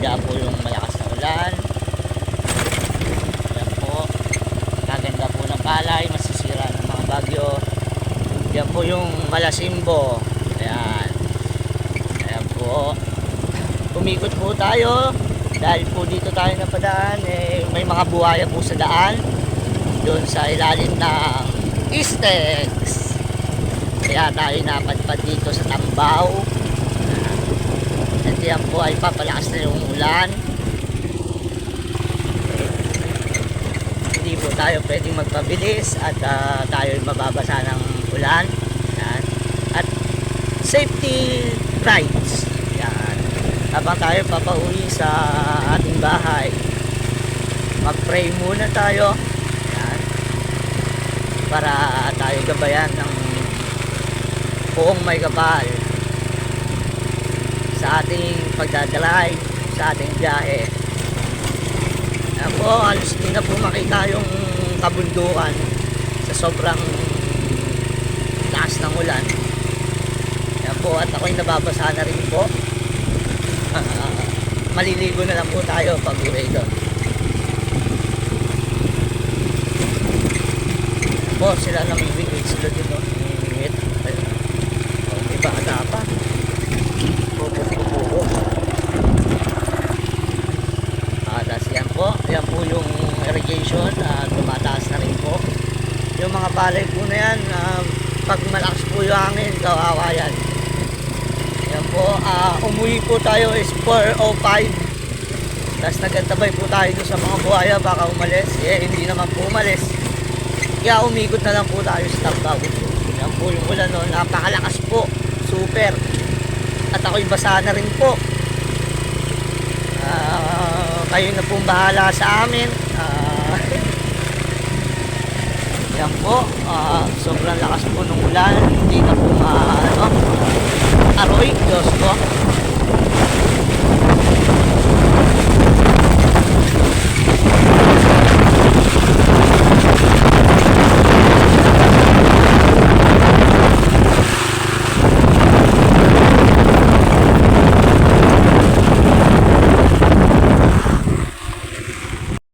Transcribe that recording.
Yan po yung malakas na ulan. Yan po. Kaganda po ng palay. Masisira ng mga bagyo. Yan po yung Malasimbo. Ayan. Ayan po. Umikot po tayo. Dahil po dito tayo napadaan. May mga buhaya po sa daan. Doon sa ilalim ng Istex. Kaya tayo napadpad dito sa Tambao. At yan po ay papalakas na yung ulan. Hindi po tayo pwedeng magpabilis at tayo ay mababasa ng ulan. Yan. At safety rides. Yan. Habang tayo papauwi sa ating bahay, mag-pray muna tayo. Yan. Para tayo gabayan ng buong may kapal sa ating pagdadrive, sa ating biyahe. Ayan po, halos hindi na po makita yung kabundukan sa sobrang taas ng ulan. Ayan po, at ako'y nababasa na rin po. Maliligo na lang po tayo pag uwi doon. Ayan po, sila namimigit sila dito. Namimigit. May bata pa. Yan po, yan po yung irrigation, tumataas na rin po yung mga palay po na yan. Pag malakas po yung hangin, kawawa yan. Yan po, umuwi po tayo is 4:05, tapos nagantabay po tayo doon sa mga buhaya baka umalis. Hindi naman po umalis, kaya umikot na lang po tayo sa Tambao. Yan po yung ulan, no? Napakalakas po, super, at ako'y basa na rin po. Kayo na pong bahala sa amin. Yan po, sobrang lakas po ng ulan. Hindi na po aroy, Diyos ko.